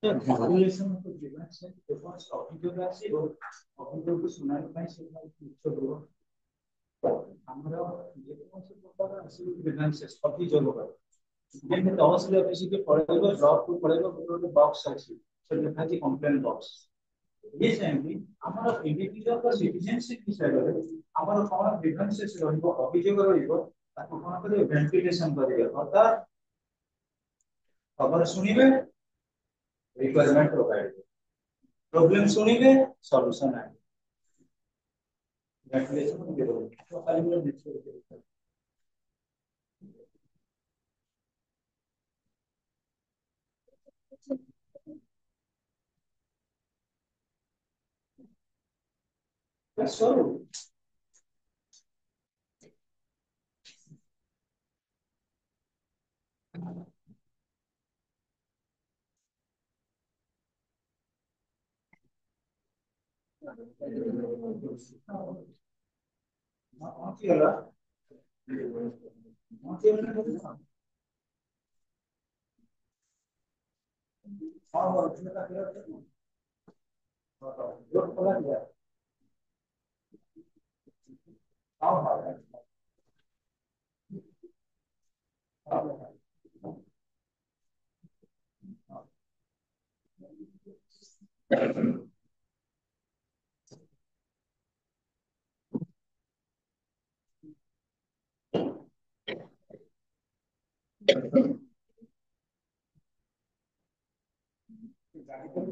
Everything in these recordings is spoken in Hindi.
Graduation of the given set because ଅଭିଯୋଗ ଆସିବ ଅଭିଯୋଗ ଶୁଣାଇବା ପାଇଁ ସେ ଉଚ୍ଚ ଆମର ଯେକୌଣସି ପ୍ରକାର ଆସିବ ଗ୍ରିଭାନ୍ସେସ୍ ଅଭିଯୋଗ ଯେମିତି ତହସିଲ ଅଫିସକୁ ପଳେଇବ ବ୍ଲକକୁ ପଳେଇବ ଗୋଟେ ବକ୍ସ ଅଛି ସେ ଲେଖା ଅଛି କମ୍ପ୍ଲେନ୍ ବକ୍ସ ये सेमली ଆମର ଇଣ୍ଡିଭିଜୁଆଲ ବା ସିଟିଜେନସିପ ବିଷୟରେ ଆମର କଣ ଗ୍ରିଭାନ୍ସେସ୍ ରହିବ ଅଭିଯୋଗ ରହିବ ତାକୁ କଣ କରିବେ ଭେଣ୍ଟିଲେସନ କରିବେ ଅର୍ଥାৎ ଖବର ଶୁଣିବେ रिक्वायरमेंट प्रोवाइड प्रॉब्लम सुनिए सॉल्यूशन आए वेंटिलेशन में दे दो तो खाली में डिस्कस करेंगे सॉल्व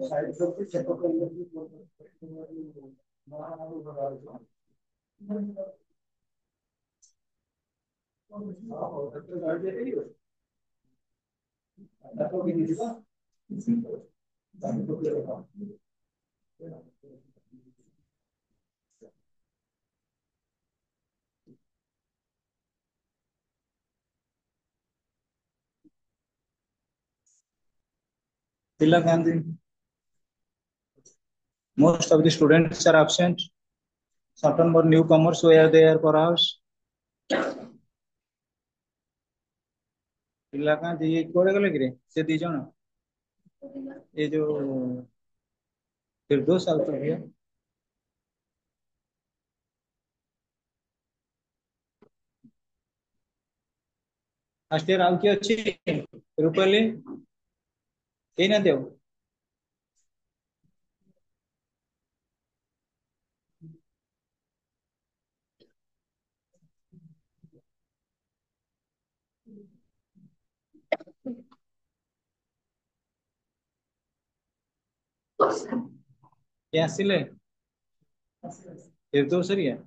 साइड से checkup Tila Gandhi. Most of the students are absent. Certain more newcomers were there perhaps. Tila Gandhi ये कोड़े का लग रहे से दीजो ना ये जो फिर 2 साल तक है फर्स्ट ईयर आउट की अच्छी रूपली कहीं ना देव क्या सिले फिर तो सही है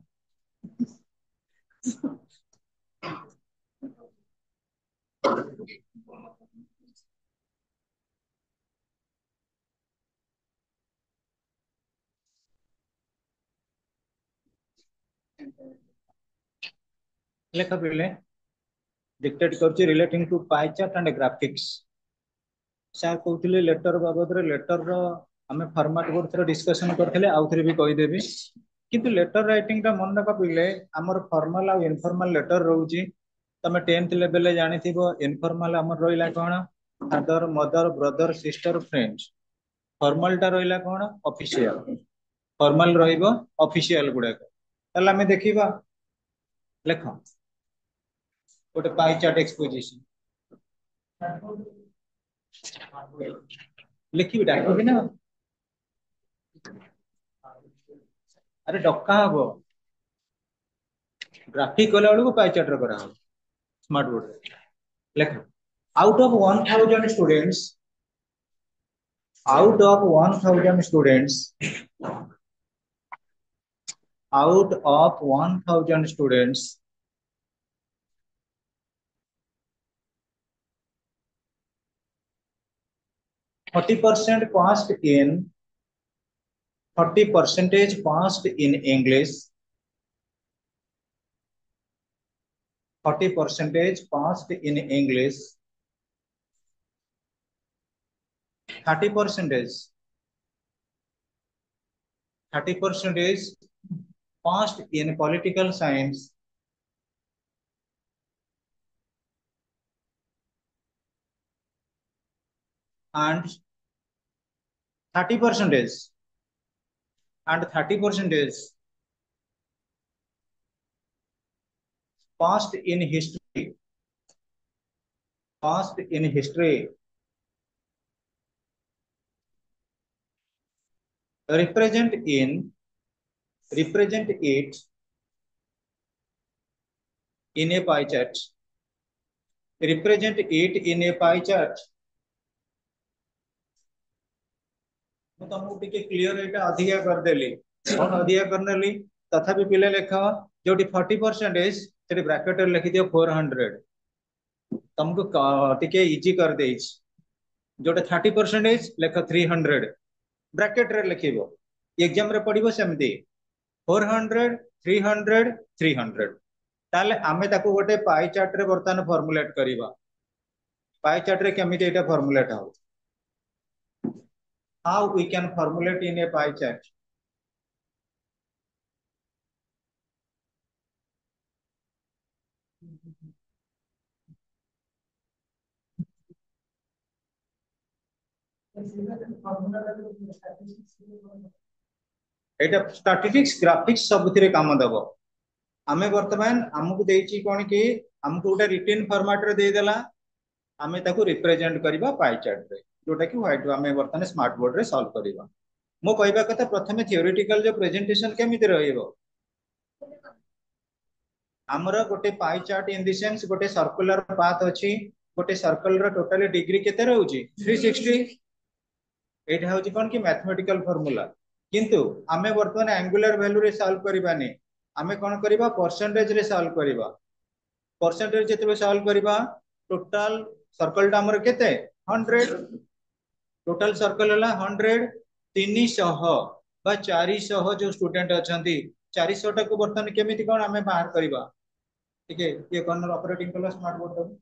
लेखा पहले डिक्टेट करछि relating to pie chart and graphics sir कहते लेटर बाबद लेटर रो हमें फॉर्मेट गोटे थोड़ा डिस्कशन करते आउ थे भी कहीदेवी किंतु लेटर राइटिंग टा मन रख पिले आमर फॉर्मल और इनफॉर्मल लेटर रोची तमे 10th लेवल ले जानी थी इनफॉर्मल आमर रोइला कोन father mother brother sister friends formal टा रोइला कोन ऑफिशियल फॉर्मल रहिबो ऑफिशियल गुडा ताला हमें देखिबा लेख गोटे पाई चार्ट एक्सपोजिशन लिखिबी डाकिबी ना अरे डका हबो ग्राफिक कला बेलू पाई चार्ट करा हो स्मार्ट बोर्ड रे लेख out of 1000 students out of 1000 students out of 1000 students 30% passed in 30 percentage passed in English 40 percentage passed in English 30 percentage 30 percentage passed in political science and 30 percentage and 30 percentage passed in history passed in history represent it in a pie chart represent it in a pie chart ମୁଁ ତମକୁ ଟିକେ କ୍ଲିୟର ଏଇଟା ଅଧିକା କରିଦେଲି କଣ ଅଧିକା କରିନେଲି ତଥାପି ପିଲା ଲେଖ ଯୋଉଠି 40% ସେଠି ବ୍ରାକେଟ ରେ ଲେଖିଦିଅ 400 ତମକୁ ଟିକେ ଇଜି କରିଦେଇଛି जोटे 30% लेख 300 ब्रैकेट रे लिखिबो एग्जाम रे पड़िबो सेमती 400 300 300 ताले आमे ताको गोटे पाई चार्ट रे बर्तन फॉर्मुलेट करिबा पाई चार्ट रे केमिति एटा फॉर्मुलेट हो how we can formulate in a pie chart एटा स्टैटिस्टिक्स ग्राफिक्स सबथिरे काम दबो आमे वर्तमान हमकु देइची कोन कि हमकु गोटे रिटन फॉर्मेट रे दे देला आमे ताको रिप्रेजेंट करबा पाई चार्ट रे जोटा कि व्हाइट आमे वर्तमान स्मार्ट बोर्ड रे सॉल्व करबा मो कहबा कथा प्रथमे थियोरेटिकल जो प्रेजेंटेशन केमिति रहइबो हमर गोटे pie chart in the sense गोटे सर्कुलर पाथ अछि गोटे सर्कल रो टोटली डिग्री केते रहउची 360 एटा होची कोन कि मैथमेटिकल फार्मूला किंतु आमे वर्तमान एंगुलर वैल्यू रे सॉल्व करबानी आमे कोन करबा परसेंटेज रे सॉल्व करबा परसेंटेज जेते सॉल्व करबा टोटल सर्कल टा हमर केते 100 टोटल सर्कल हला 100 300 बा 400 जो स्टूडेंट अछंती 400 टा को वर्तमान केमिति कोन आमे बाहर करबा ठीक है ये corner operating class smart board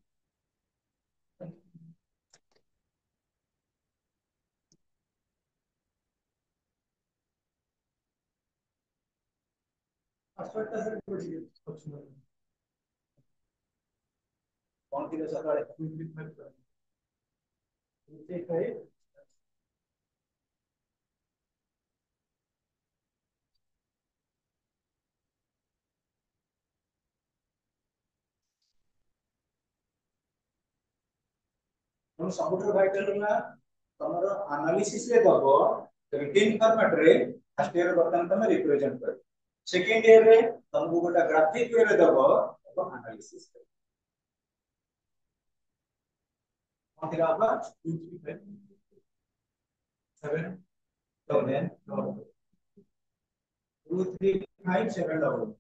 कौन थी सकाळे हम सबुठ भाइटल ना तमरो एनालिसिस रे दबो रिटन फॉर्मेट रे फर्स्ट ईयर बर्तन तमे रिप्रेजेंट कर सेकंड ईयर रे तुमको गोटा ग्राफिक वे रे दबो तो एनालिसिस कर कौन आपा 2 3 5 7 तो देन 2 3 5 7 डबल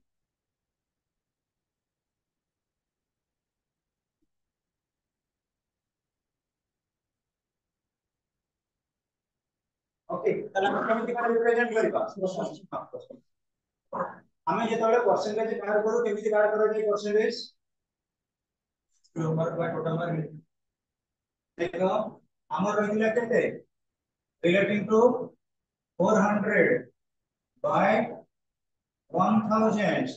ओके तला हम केमिति का रिप्रेजेंट करबा हमें जेतबे परसेंटेज बाहर करू केमिति बाहर करू जे percentage number by total mark देखो हमर रहिला केते रिलेटिंग टू 400 by 1000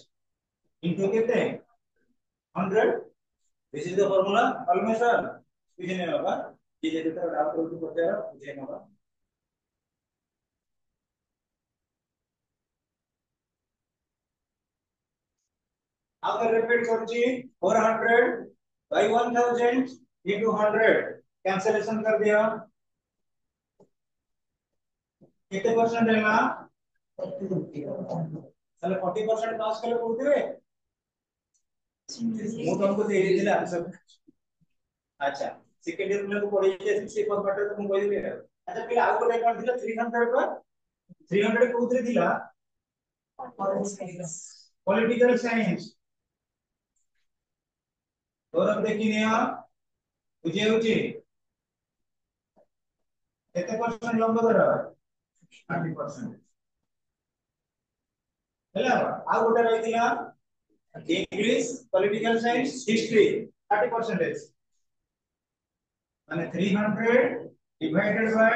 into कितने 100. This is the formula. Almost all. बुझे नहीं होगा ये जैसे तो आप लोग को पता है बुझे नहीं होगा. अगर रिपीट करूँगी 400 by 1000 into 100 कैंसलेशन कर दिया कितने परसेंट रहेगा चलो 40% पास कर लो बोलते हुए वो तो हमको दे दिए थे आंसर. अच्छा सेकंड ईयर में को पढ़ी जे से कंप्यूटर तो हम कहि दिले. अच्छा फिर आउ कोटे कोन थिला 300 पर 300 कोउतरे थिला पॉलिटिकल साइंस. और अब देखिए बुझे होची केते परसेंट लंब कर 30% ହେଲା. आउ कोटे रही थिला इंग्लिश पॉलिटिकल साइंस हिस्ट्री 30% माने 300 divided by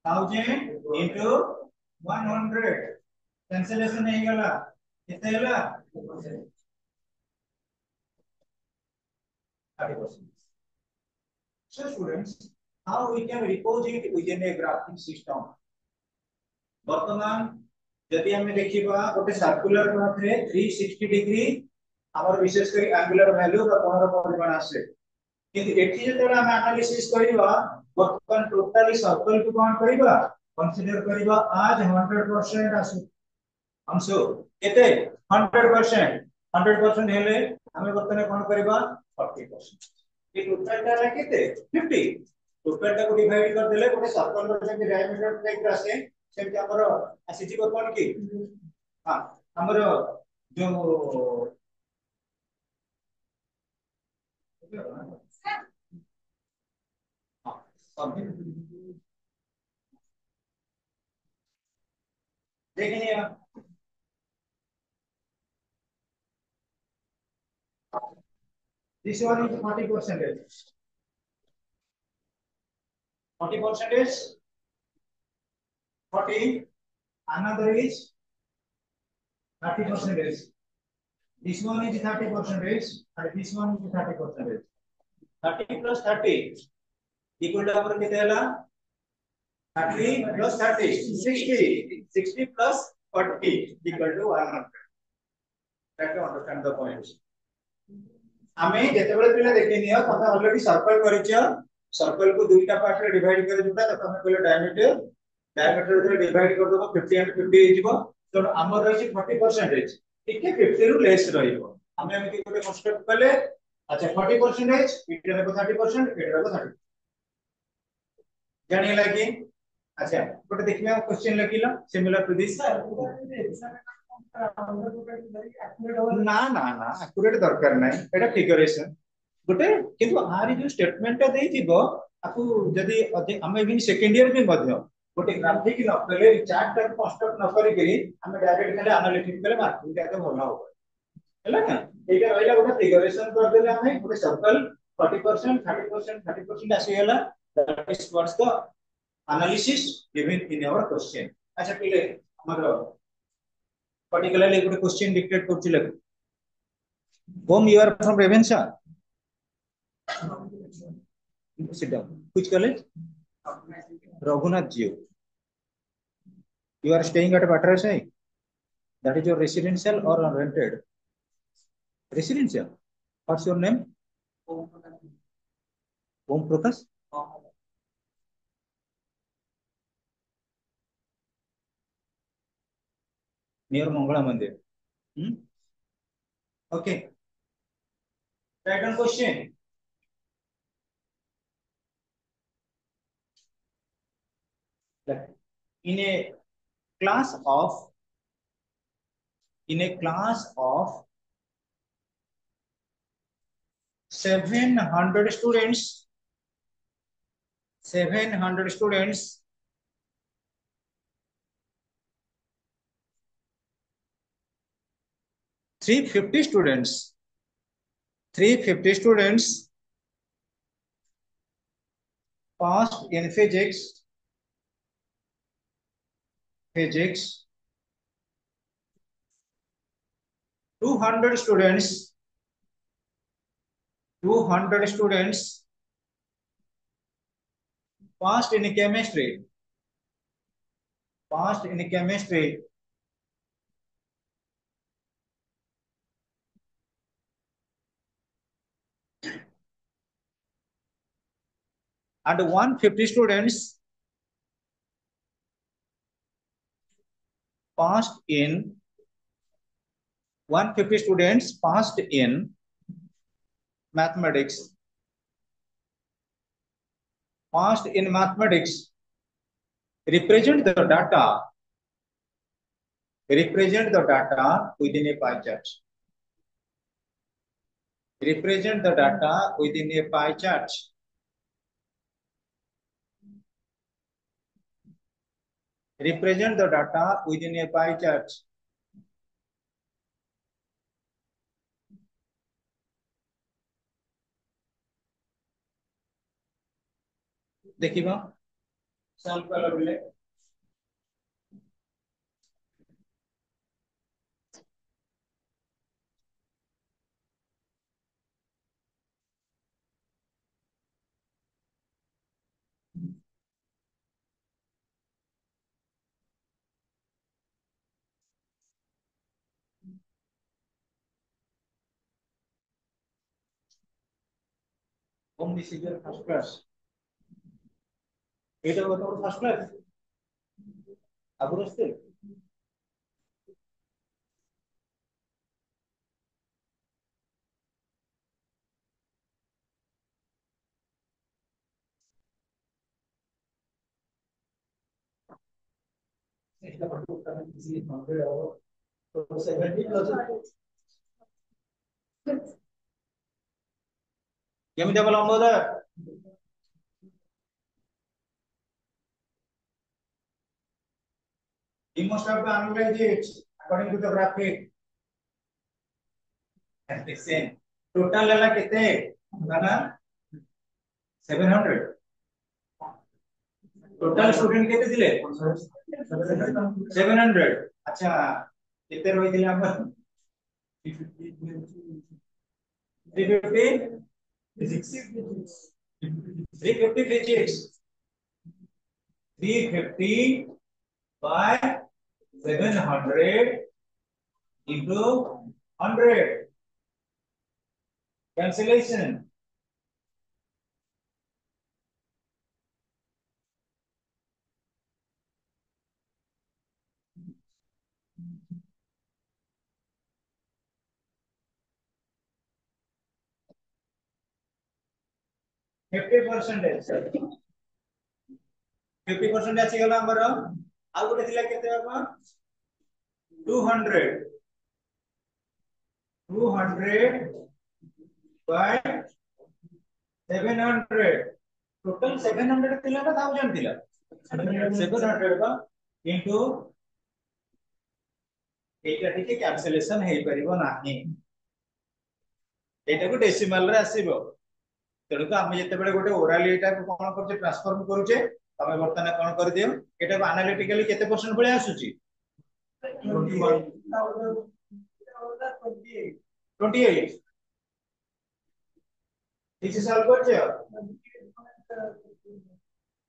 1000 into 100 कैंसिलेशन नहीं गला कितने गला 30%. So students, how we can represent within a graphic system. वर्तमान यदि हमें देखिबा गोटे सर्कुलर ग्राफ रे 360 डिग्री हमर विशेष करी एंगुलर वैल्यू का कोणर परिमाण आसे किंतु एठी जेतेला हम एनालिसिस करिबा वर्तमान टोटली सर्कल को कोन करिबा कंसीडर करिबा आज 100% आसु अंशो केते 100% हेले हमें वर्तमान कोन करिबा 40%. ये टोटल टा केते 50 टोटल टा को डिवाइड कर देले गोटे सर्कल रो जे डायमीटर टाइप आसे सेमति हमर आसीजी को कोन की हां हमर जो देखिए this one is 40%. 40% 40. Another is 30%. This one is 30%, and this one is 30%. 30 plus 30 equal to our kitela 30 plus 30 60. 60 plus 40 equal to 100. Try to understand the point. हमें जेतेबेले पिला देखिनियो तमे ऑलरेडी सर्कल करियो सर्कल को दुईटा पार्ट रे डिवाइड कर जोटा त तमे कहले डायमीटर रे डिवाइड कर दबो 50 एंड 50 हे जिवो तो हमर रही 40% ठीक है 50 रु लेस रहिबो हमें एमति कोटे कंस्ट्रक्ट कले. अच्छा 40% इटर को 30% इटर को 30 जानि लागी. अच्छा गोटे देखिया क्वेश्चन लिखिला सिमिलर टू दिस ना ना ना एक्यूरेट दरकार नै एटा फिगरेशन गोटे किंतु आरी जो स्टेटमेंट ता देई दिबो आपु जदी हम इवन सेकंड ईयर में मध्य गोटे ग्राफिक न कले चार्ट ता कंस्ट्रक्ट न करी करी हम डायरेक्ट खाली एनालिटिक कले मार्किंग ता भलो हो हैला ना एटा रहिला गोटे फिगरेशन कर देले हम गोटे सर्कल 40% 30% 30% आसी गेला that is what's the analysis given in our question. अच्छा पहिले हमर particularly a question dictate করছি লেখ whom you are from Revensa sit down which college Raghunath Jio you are staying at Patrasai that is your residential or rented residential what's your name Om Prakash near Mangala Mandir. Okay. Right on question. In a class of 700 students 350 students passed in physics 200 students, 200 students passed in chemistry, passed in chemistry, and 150 students passed in 150 students passed in mathematics, passed in mathematics. Represent the data, represent the data within a pie chart, represent the data within a pie chart. Represent the data within a pie chart. देखिबा सॉल्व कला बिले होम डिसीजन फर्स्ट क्लास এটা কত ফার্স্ট ক্লাস আগুন আসছে এটা কত টাকা দিছি 100 আওয়ার তো 70 প্লাস কেমন যাবে লম্বা You must have to analyze it according to the graphic. That's the same. Total लेला कितने? ना 700. Total student कितने दिले? 700. अच्छा कितने रोई दिले हम? 350. 350 physics. 350 by 700 into 100. Cancellation. %50 ଆସିଗଲା ଆମର ଆଉ ଗୋଟେ ଥିଲା କେତେ ବାପା 200 by 700 total 700 ଥିଲା ନା 1000 ଥିଲା 700 বা into এইটা ଟିକେ ক্যান্সেলেশন হেই परिबो नाही এটাକୁ ডেসিমাল রে আসিবো তেଣୁ ତ ଆମେ ଯେତେବେଳେ ଗୋଟେ ଓରାଲି ଏଟାକୁ କଣ କରୁଛେ ଟ୍ରାନ୍ସଫର୍ମ କରୁଛେ ତମେ ବର୍ତ୍ତମାନ କଣ କରିଦିଅ ଏଟାକୁ ଆନାଲିଟିକାଲି କେତେ % ଭଳିଆ ଆସୁଛି 28 ठीक से सॉल्व करछे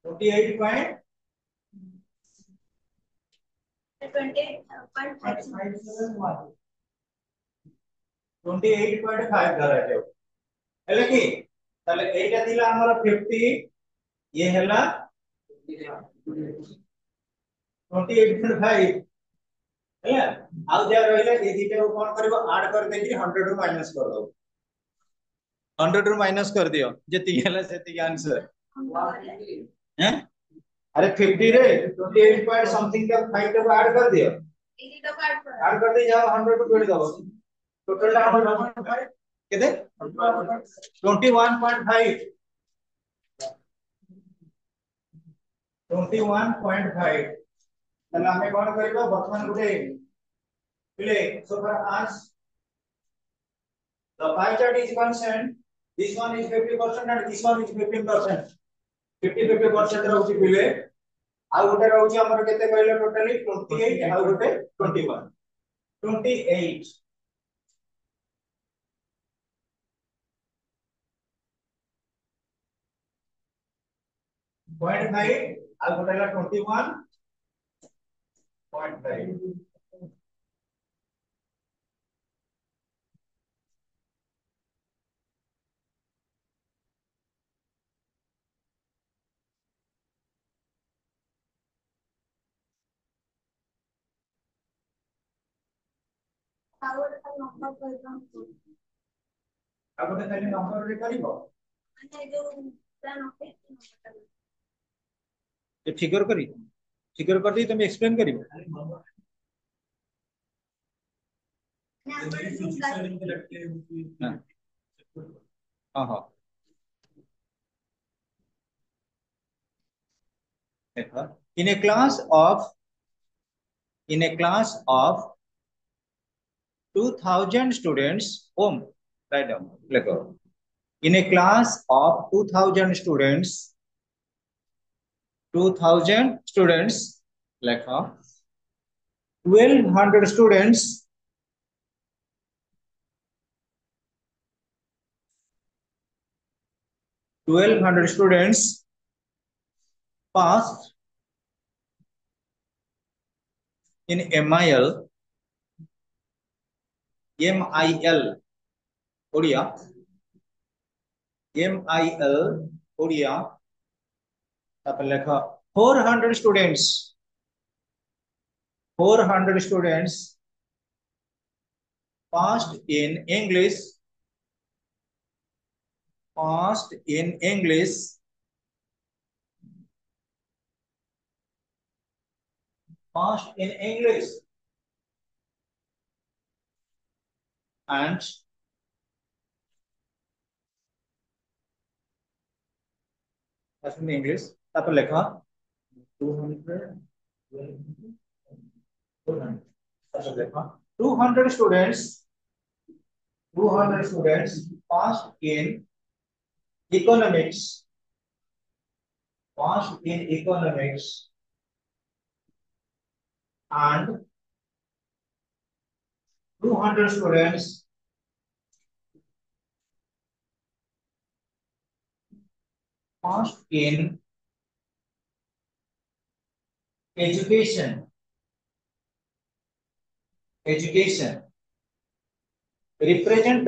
28 पॉइंट 28.5 धरा जाओ हेले की তাহলে এইটা দিলা আমার 50 ये हैला 28.5 हैला आउ जा रहिला ए दिटा को कोन करबो ऐड कर देकी 100 रु माइनस कर दो 100 रु माइनस कर दियो जेती हैला सेती आंसर हैं अरे 50 रे 28 पॉइंट समथिंग का 5 को ऐड कर दियो ऐड कर दे जाओ 100 को जोड़ दो टोटल ला केते 21.5 তাহলে আমি কোন করিব বর্তমান গুটে play so for us the pie chart is concerned this one is 50% and this one is 15% 50% रहउची play आ गुटे रहउची हमर केते कहले टोटली 28 आ गुटे 21 28 0.5 ଆଉ ଗୋଟେ ହେଲା 21.5 ଆଉ ଗୋଟେ ଖାଲି ନମ୍ବର ରେ କରିବ ମାନେ ଯୋଉ ତା ନମ୍ବର ଏ ଫିଗର କରି ଦେଇ ତମେ ଏକ୍सପ୍ଲେन କରିବ हाँ हाँ in a class of 2000 students write down लेखो in a class of 2000 students लेखो 1200 students passed in MIL Odia Odia तापर लेखा 400 students passed in English and in English तापर लेखा 200 तापर लेखा 200 students passed in economics and 200 students passed in education represent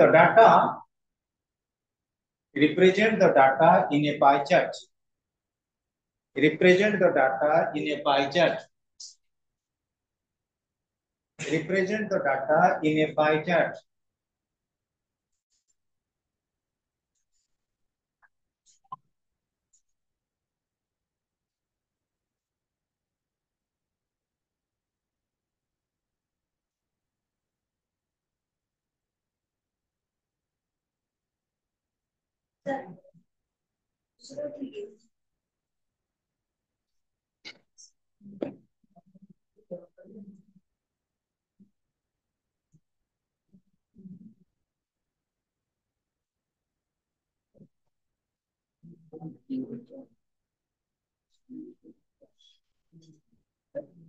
the data in a pie chart represent the data in a pie chart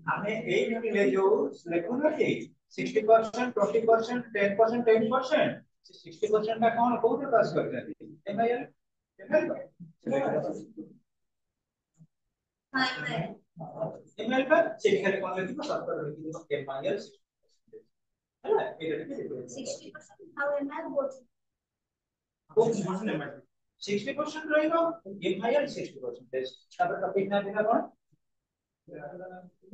हमें एक मिले जो लेखो ना ये 60% 20% 10% 10% 60% का कौन कोड पास करते हैं एमआईएल एमआईएल का चेक करके कौन लेती है 70 लेती है एमआईएल है ना ये लेती है 60% हाउ एमआईएल वो 60% रहेगा एमआईएल 60% তারপর টপিক না দিনা কোন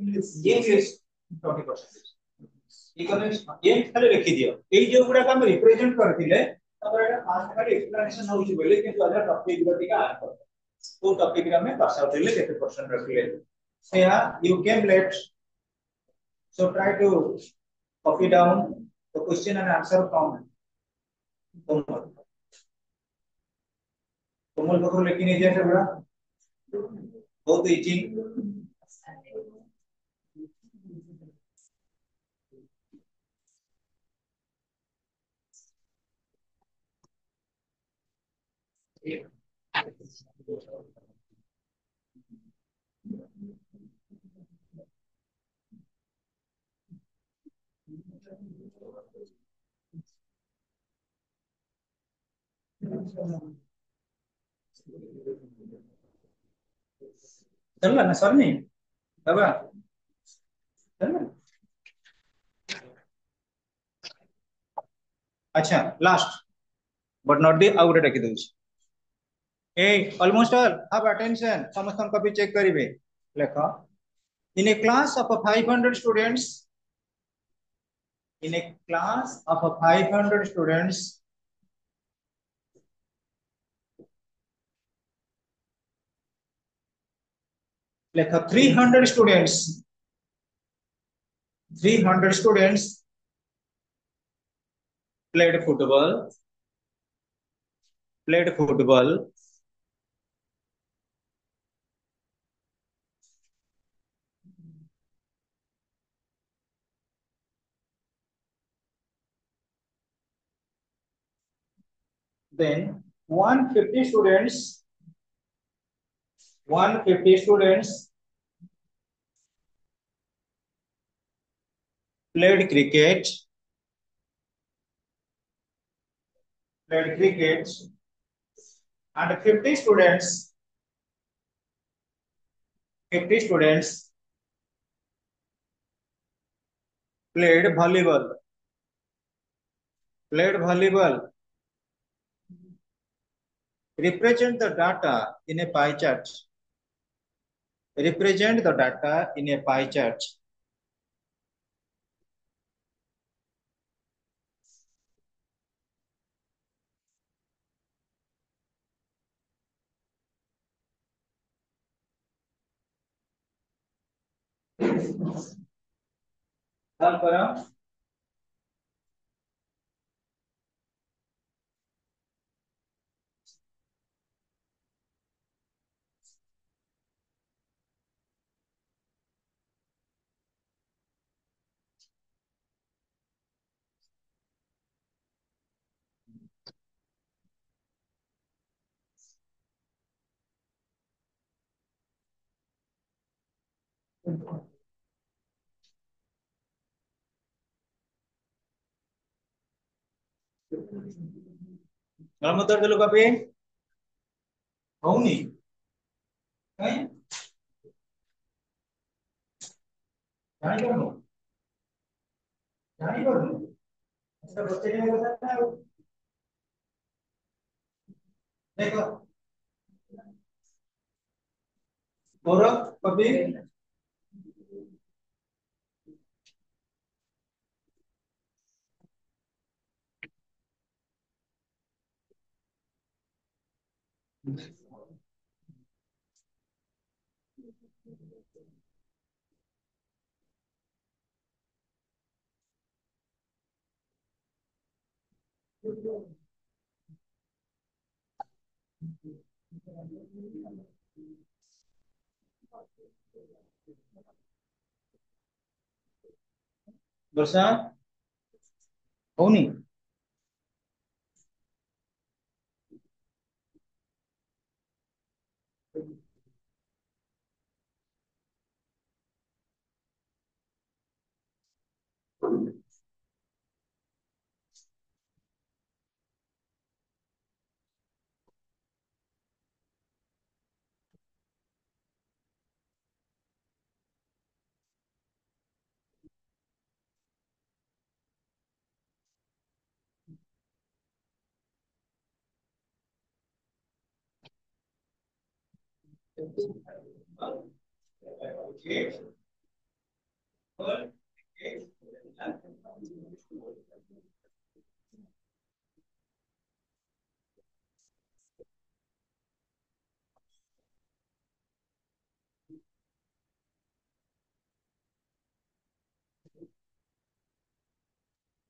इंग्लिश 20% इकोनॉमिक्स ये खाली लिखि दियो एई जो गुडा हम रिप्रेजेंट करथिले तबर एटा फास्ट खाली एक्सप्लेनेशन होउची बोले किंतु अदर टॉपिक गुडा टिका आड कर वो टॉपिक रे हमें पास आउट ले केते परसेंट रखिले सेया you can let so try to copy down the question and answer from Komal बखर लेकिन ए जे गुडा बहुत इजी चलना ना सर नहीं बाबा चलना अच्छा last but not the out रखी दूस ए ऑलमोस्ट ऑल हैव अटेंशन समस्त कॉपी चेक करिवे लेखा in a class of 500 students in a class of 500 students like 300 students played football then 150 students played cricket and 50 students played volleyball. Represent the data in a pie chart. Represent the data in a pie chart. Solve करो kalau motor dulu kape mau nih eh jangan kamu jangan kamu kita bocenya nggak tahu देखो गौरव कबीर वर्षा होनी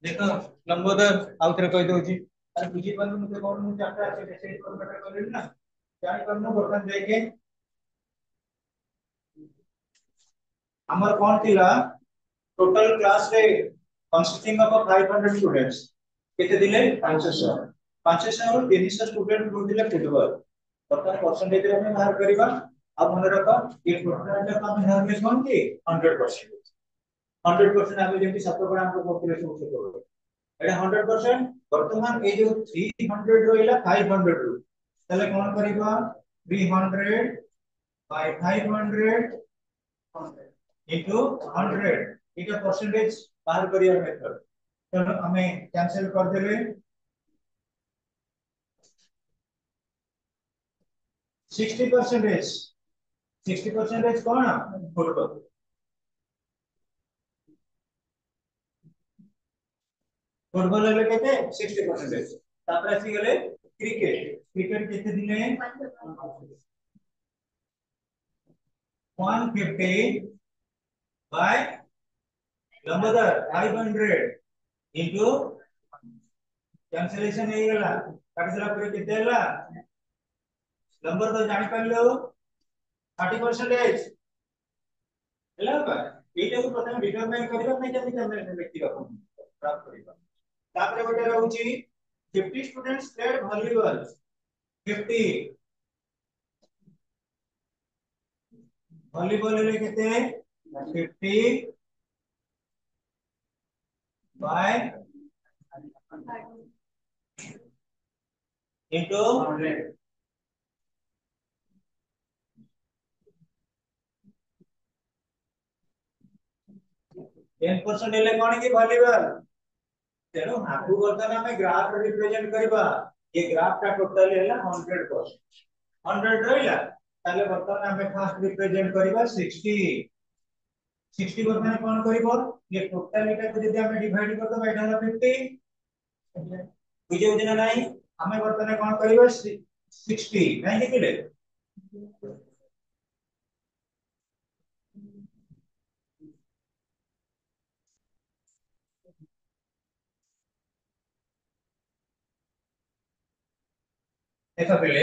देखो लंबोदर आउथरे कहि दोची अरे बुझी पानु मते कोन मु चारटा আছে মেসেজ করে বেটা করিল না জানি পারनु বর্তমান দেখে আমার কোন थिला टोटल क्लास रे कंसिस्टिंग ऑफ 500 स्टूडेंट्स केते दिले 500 500 और 300 स्टूडेंट दिले फुटबॉल बर्तमान परसेंटेज रे हम बाहर करिबा अब मन रखो ये टोटल का हम बाहर में कोन की 100% 100% आमे जेंति सत्तर हमको पॉपुलेशन से करो एटा 100% वर्तमान ए जो 300 रोइला 500 रु तले कोन करिबा 300 by 500 into 100 এটা परसेंटेज बाहर करिया मेथड तो हमें कैंसिल कर देले 60% 60% कौन फुटबॉल फुटबॉल ले केते 60% तापर आसी गेले क्रिकेट क्रिकेट केते दिले 150 by लंबदार 500 into कैंसिलेशन हे गेला काटला पर केते हला नंबर तो जानि पारलो 30% ହେଲା ଏଇଟା କୁ ପ୍ରଥମେ ଡିଟରମାଇନ୍ କରିବା ପାଇଁ କେମିତି ଆମେ ଲେଖିବା ପ୍ରାପ୍ତ କରିବା ତାପରେ ଗୋଟେ ରହୁଛି 50 स्टूडेंट्स प्लेड वॉलीबॉल 50 वॉलीबॉल ले केते 50 बाय इनटू 100 10% ले कोन की वॉलीबॉल तेणु आगु बर्तन हमें ग्राफ रिप्रेजेंट करबा ये ग्राफ का टोटल हैला 100% 100 रहिला ताले बर्तन हमें फर्स्ट रिप्रेजेंट करबा 60 60 बर्तन कोन करबो ये टोटलिटी को यदि हमें डिवाइड कर दबा एटा 50 बुझे बुझना नहीं हमें बर्तन कोन करबा 60 नहीं देखले देखा पहले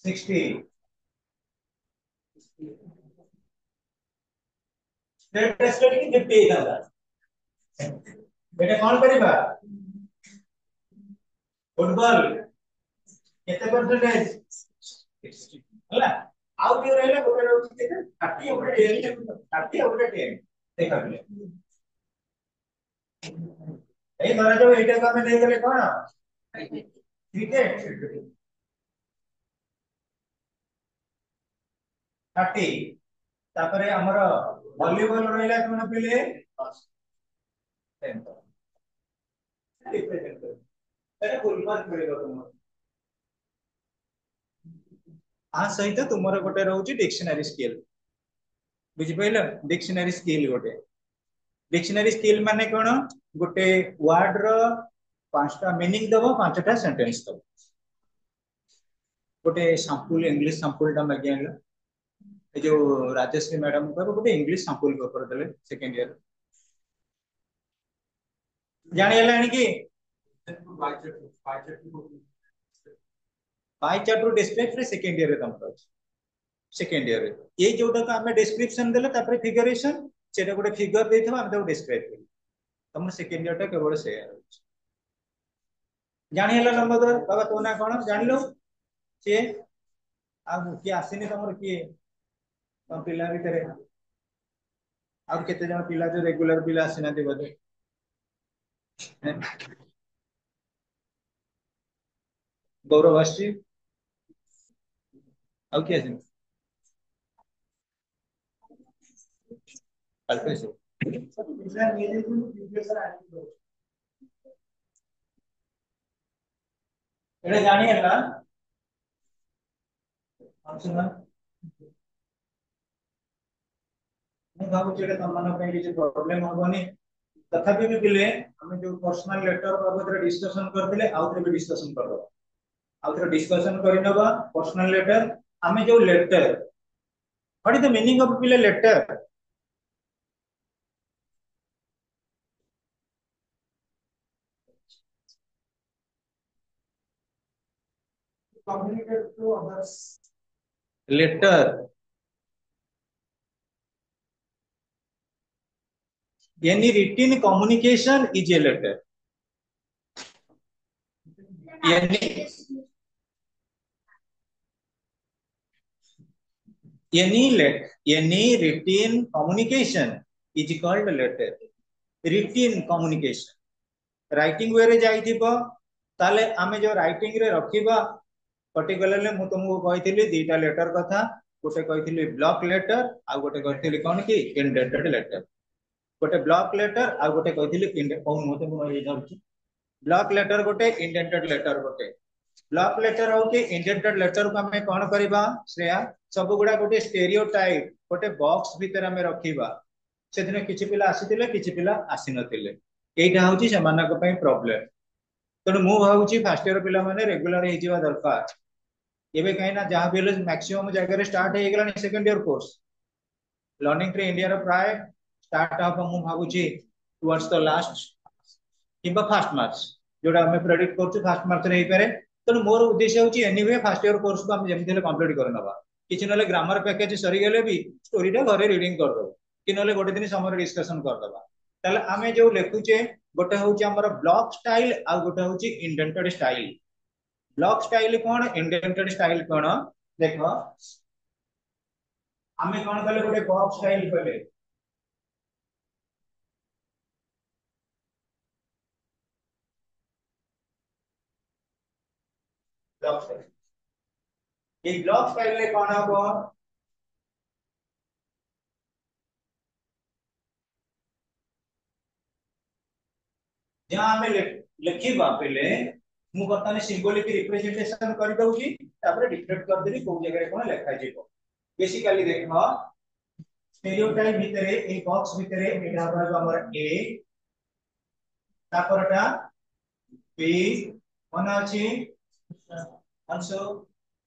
60 स्टेट टेस्ट की 50 दादा बेटा कौन करिबा फुटबॉल केते परसेंटेज 60 होला आउ के रहले गोटे रहउछि केते 30 गोटे 10 30 गोटे 10 देखा पहले ए धरा जो एटा को हमें दे गेले कोन क्रिकेट 30 तापरे हमर वॉलीबॉल रहला कोन पहिले 10 रिप्रेजेंट कर अरे फुल मार्क मिलेगा तुम आ सहित तुमर गोटे रहउची डिक्शनरी स्किल बुझि पइलो डिक्शनरी स्किल गोटे डिक्शनरी स्किल माने कोन गोटे वर्ड रो पांचटा मीनिंग दबो पांचटा सेंटेंस दबो गोटे सैंपल इंग्लिश सैंपल टा मागे आलो ए जो राजेश्री मैडम को गोटे इंग्लिश सैंपल पेपर देले सेकंड ईयर जानि हलानी की पाई चार्ट रो डिस्क्रिप्शन सेकंड ईयर रे तमरो सेकंड ईयर रे ये जोटा का हमें डिस्क्रिप्शन देले तापर फिगरेशन सेटा गोटे फिगर देथबा हम तो डिस्क्राइब करी तमरो सेकंड ईयर टा केवल से जानि हला नंबर बाबा तो ना कोन जानिलो से आ की आसीनी तमरो की तम पिला भितरे और केते जण पिला जो रेगुलर पिला आसीना दे बदे गौरव आसी और की आसीनी अल्पे से एटा जानि हला सुना मैं भाबु जे तम मन पे किछ प्रॉब्लम होबनी तथापि भी पिले हम जो पर्सनल लेटर बाबत डिस्कशन करथिले आउथरे भी डिस्कशन करबा आउथरे डिस्कशन करिनबा पर्सनल लेटर हमें जो letter what is the meaning of पिले letter communicate to others letter any written communication is a letter any written communication is called a letter written communication writing वे रे जाई थिबो ताले आमे जो राइटिंग रे रखिबा पर्टिकुलरली मु तुमको कही दीटा लेटर कथा गोटे कही ब्लॉक लेटर आ गोटे कही कौन कि इंडेंटेड लेटर गोटे ब्लॉक लेटर आ गोटे कही ब्लॉक लेटर गोटे इंडेंटेड लेटर गोटे ब्लॉक लेटर हो कि इंडेंटेड लेटर को हमें कौन करबा श्रेया सब गुडा गोटे स्टेरियोटाइप गोटे बॉक्स भीतर हमें रखिबा से दिन किछि पिला आसीतिले किछि पिला आसी नथिले एटा होची सेमानक पई प्रॉब्लम तेणु मु भावुची फर्स्ट ईयर पिला माने रेगुलर हे जिवा दरकार एबे कहीं ना जहां भी मैक्सिमम जगह स्टार्ट हे गेलानी second year course learning tree India रो प्राय स्टार्ट आप मु भावुची टुवर्ड्स द लास्ट किबा फास्ट मार्च जोडा हमें प्रेडिक्ट करछु फास्ट मार्च रे पारे तेणु मोर उद्देश्य होची एनीवे फर्स्ट ईयर कोर्स को हम जेमि हेले कंप्लीट कर नबा किछि नले ग्रामर पैकेज सरी गेले भी स्टोरी टा घरे रीडिंग कर दो कि नले गोटे दिन समय डिस्कशन कर दबा ताले आमे जो लेखुचे गोटे होची हमर ब्लॉक स्टाइल आ गोटे होची इंडेंटेड स्टाइल ब्लॉक स्टाइल कोन इंडेंटेड स्टाइल कोन देखो आमे कोन कले गोटे बॉक्स स्टाइल कले ब्लॉक स्टाइल ये ब्लॉक स्टाइल ले कोन हबो जहां हमें लिखिबा पहले मु बर्तमान सिंबॉलिक रिप्रेजेंटेशन कर दउची तापर डिफरेंट कर देबी को जगह कोन लिखा जेबो बेसिकली देखो स्टेरियोटाइप भितरे ए बॉक्स भितरे एटा रहबो हमर ए तापरटा बी मन अछि अंशो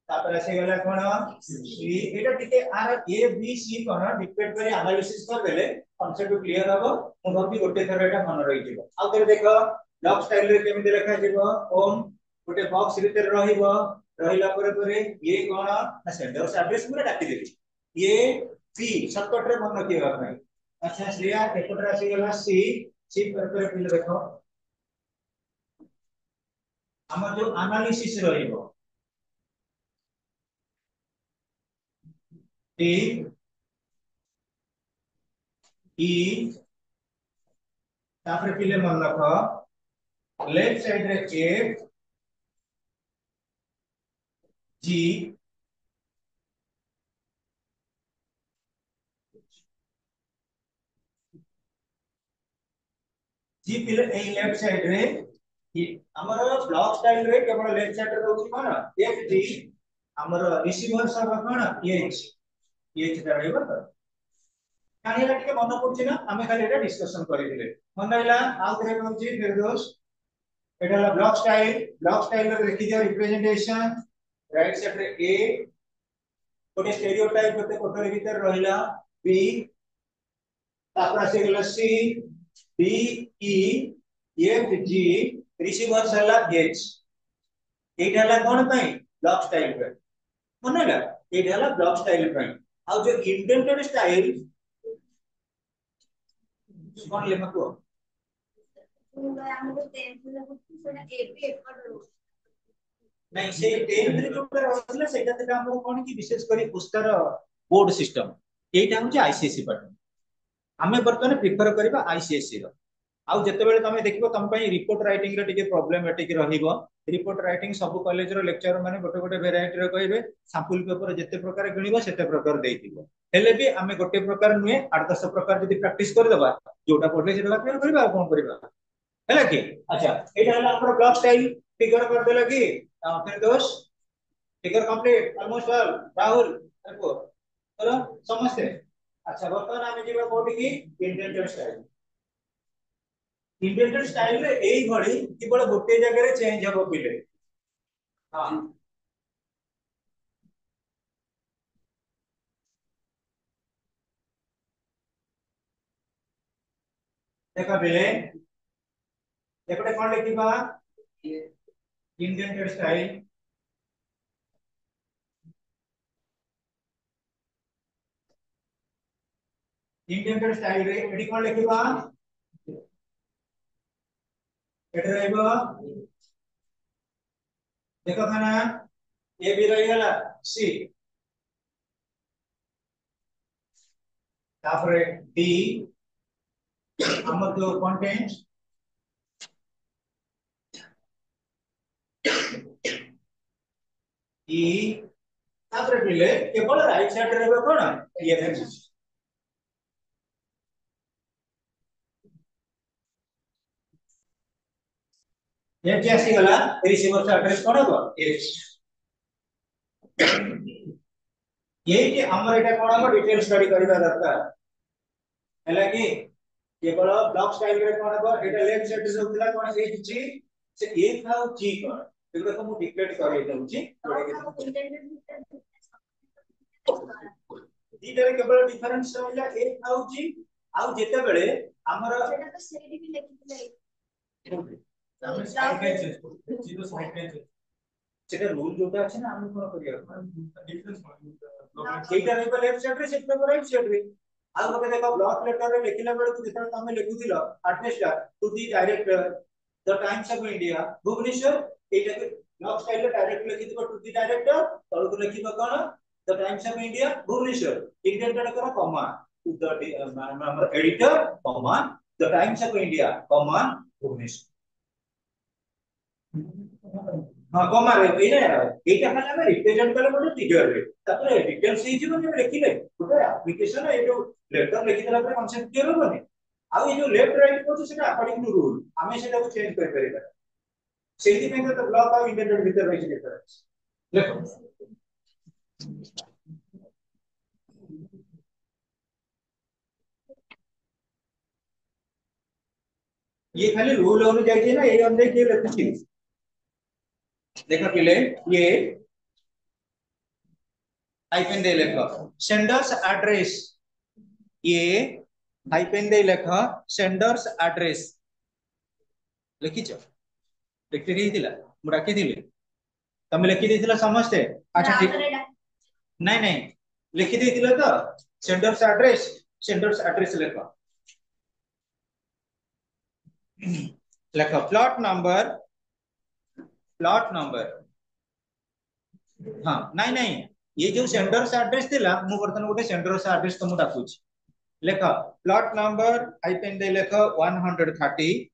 तापर आसे गला कोन सी एटा टिके आर ए बी सी कोन डिपेंड करी एनालिसिस कर देले कॉन्सेप्ट क्लियर हबो मु भाबी गोटे थर एटा मन रहि जिवो आ करे देखो ब्लॉक स्टाइल रे केमि लिखा जिवो ओम गोटे बॉक्स भीतर रहिबो रहिला परे ये कोन ना सेंटर एड्रेस पूरा डाकी देबी ये सी शॉर्टकट रे मन किया भाई अच्छा श्रेया एकोटर आसी गला सी सी पर पिले देखो हमर जो एनालिसिस रहिबो टी ई तापर पिले मन रखो लेफ्ट साइड रे एफ जी जी पिले ए लेफ्ट साइड रे हमर ब्लॉक स्टाइल रे केवल लेफ्ट साइड रे रहउची कोन एफ जी हमर रिसीवर सब कोन एच एच रहइबो त कानीला टिके मन पड़छि ना हमें खाली एटा डिस्कशन करि दिले मन रहला आउ करे कहउची निर्दोष एटा ला ब्लॉक स्टाइल रे देखि दियो रिप्रेजेंटेशन राइट साइड रे ए गोटे स्टेरियोटाइप गोटे कोठरी भीतर रहिला बी तापर आसे गेला C D E F G receiver सला एच एटा ला कोन पई ब्लॉक स्टाइल पे मनला एटा ला ब्लॉक स्टाइल पे आ जो इंडेंटेड स्टाइल कोन लेखा को नहीं से 10th रे जो रहला सेटा तका हमर कोन की विशेष करी उस्तार बोर्ड सिस्टम एटा होची आईसीएसई पैटर्न हमें वर्तमान प्रिफर करबा आईसीएसई रो आउ जते बेले तमे देखिबो तम पई रिपोर्ट राइटिंग रे टिके प्रॉब्लमेटिक रहिबो रिपोर्ट राइटिंग सब कॉलेज रो लेक्चर माने गोटे गोटे वेराइटी रो कहबे सैंपल पेपर जते प्रकार गणिबो सेते प्रकार देइथिबो हेले भी हमें गोटे प्रकार नुए 8-10 प्रकार जदी प्रैक्टिस कर देबा जोटा पढले सेटा क्लियर करबा कोन करबा हैला की अच्छा एटा हला हमर ब्लॉक स्टाइल फिगर कर देला की फिर दोष figure complete almost all Rahul देखो चलो समझते अच्छा वर्तमान हमें जीवा कोठी की इंडेंटेड स्टाइल रे एई भଳି केवल गोटे जगह रे चेंज हबो पिले हां देखा बेले एपटे कोन लिखिबा इंडेंटेड स्टाइल रे एडी कोन लिखिबा एड रहइबो देखो खाना ए भी रही गला सी तापर डी हमर जो कंटेंट ई तापर पिले केवल राइट साइड रे कोन ये है ये जे आसी गला रिसीवर से एड्रेस कोन हो एच ये कि हमर एटा कोन हो डिटेल स्टडी करबा दरकार हैला कि केवल ब्लॉक स्टाइल रे कोन हो एटा लेफ्ट साइड रे होतला कोन एच जी से एक था जी कोन एगुडा को मु डिक्लेयर करै दउची दीटा केवल डिफरेंस रहला एक था जी आ जेते बेले हमर सेटा तो सेडी भी लिखिले ଆମେ ସାଇଡ୍ ରେ ଚେଞ୍ଜ କରୁ ଜିରୋ ସାଇଡ୍ ରେ ଚେଞ୍ଜ सेटा रूल जोटा अछि ना हम कोन करिया डिफरेंस एटा रे लेफ्ट साइड रे सेटा को राइट साइड रे आ लोके देखो ब्लॉक लेटर रे लिखिला बेले तू जेता तमे लिखुदिलो address to the director the Times of India Bhubaneswar एटा के ब्लॉक स्टाइल रे डायरेक्ट लिखि दिबो टू दी डायरेक्टर तळ को लिखिबो कोन the Times of India Bhubaneswar indented करा comma to the editor comma the Times of India comma Bhubaneswar हां कॉमा रे एटा खाली हम रिप्रेजेंट करले गोटे फिगर रे तापर डिटेल्स ही जीवन में लिखिले गोटे एप्लीकेशन ए जो लेटर लिखि देला पर कॉन्सेप्ट क्लियर होबनी आ ये जो लेफ्ट राइट को सेटा अकॉर्डिंग टू रूल हमें सेटा को चेंज कर परिबा सेही में तो ब्लॉक ऑफ इंडेंटेड भीतर रही डिफरेंस देखो ये खाली रूल अनुसार ना ये अनुसार के लिखछि देखो पिले ये हाइफेन दे लेखो सेंडर्स एड्रेस ये हाइफेन दे लेखो सेंडर्स एड्रेस लिखिछ लिखि दिला मु डाकी दिले तमे लिखि दिथिला समझते अच्छा ठीक नहीं नहीं लिखि दिथिला तो सेंडर्स एड्रेस लेखो लेखो प्लॉट नंबर हाँ नहीं नहीं ये जो सेंडर्स एड्रेस थिला मु बर्तन गोटे सेंडर्स एड्रेस तो मु डाकुची लेखो प्लॉट नंबर हाइफेन दे लेखो 130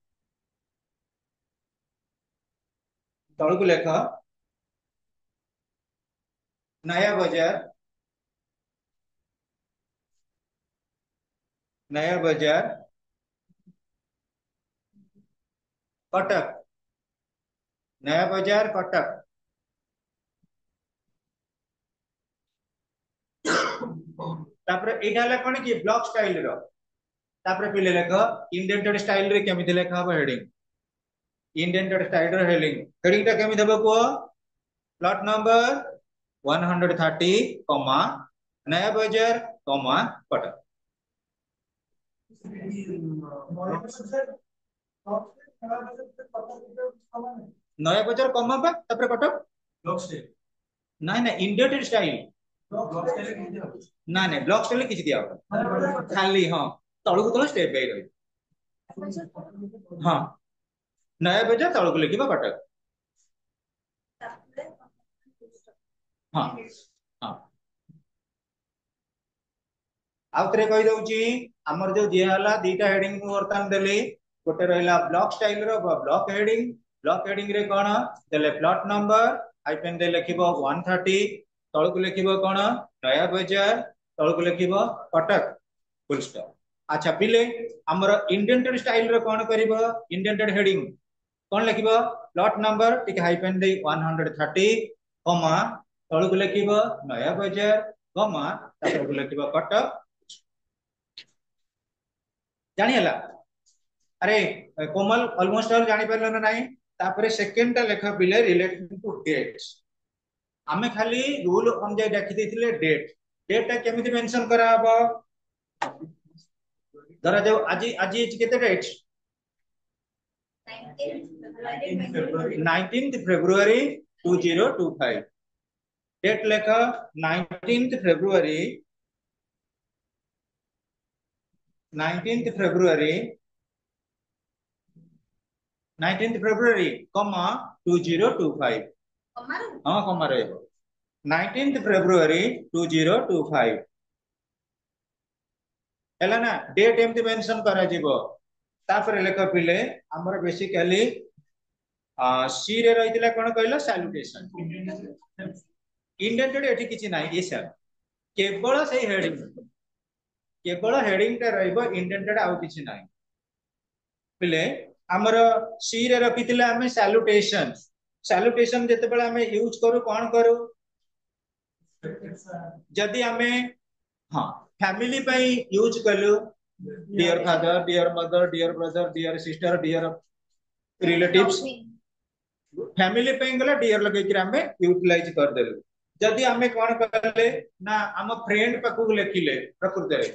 तळ को लेखो नया बाजार कटक नया बाजार कटक तापर एटा ले कोन की ब्लॉक स्टाइल रो तापर पिले लेख इंडेंटेड स्टाइल रे केमिति लेखा हो हेडिंग इंडेंटेड स्टाइल रो हेडिंग ता केमिति देबो को प्लॉट नंबर 130 कॉमा नया बाजार कॉमा कटक नया बाजार कॉमा बा तापर कटक ब्लॉक स्टाइल नहीं नहीं इंडेंटेड स्टाइल ब्लॉक स्टाइल के दिया ना नहीं ब्लॉक स्टाइल किछ दिया हो खाली हां तळु को तळ स्टेप बाय रही हां नया बाजार तळु को लिखिबा कटक हां हां आउतरे कहि दउची हमर जो जे हला दीटा हेडिंग मु वर्तमान देली गोटे रहला ब्लॉक स्टाइल रो ब्लॉक हेडिंग रे कोन देले प्लॉट नंबर हाइफेन दे लिखिबो 130 तळ को लिखिबो कोन नया बाजार तळ को लिखिबो कटक फुल स्टॉप अच्छा पिले हमर इंडेंटेड स्टाइल रो कोन करिवो इंडेंटेड हेडिंग कोन लिखिबो प्लॉट नंबर टिक हाइफेन दे 130 कॉमा तळ को लिखिबो नया बाजार कॉमा तळ को लिखिबो कटक जानि हला अरे कोमल ऑलमोस्ट ऑल जानि परलो ना नाही तापरे सेकंड ता लेखा पिले रिलेटेड टू डेट्स आमे खाली रूल ऑन जे देखि देथिले डेट ता केमिति मेंशन करा हबो धरा जो आज केते डेट 19th February 2025 डेट लेखा 19th February कॉमा 2025 हां कॉमा रहबो 19th February 2025 हैला ना डेट एमती मेंशन करा जीवो तापर लेख पिले हमर बेसिकली सी रे रहितला कोन कहलो सैल्यूटेशन इंडेंटेड एठी किछि नाही ये सर केवल से हेडिंग टा रहइबो इंडेंटेड आउ किछि नाही पिले हमर सी रे रखितिले हमें सैल्यूटेशन जते बेला हमें यूज करू कोन करू जदि हमें हां फैमिली पई यूज कलु dear father dear mother dear brother dear sister dear relatives family पे गला डियर लगे कि हमें यूटिलाइज कर देलु जदि हमें कोन करले ना हम फ्रेंड पाकु लिखिले प्रकृति रे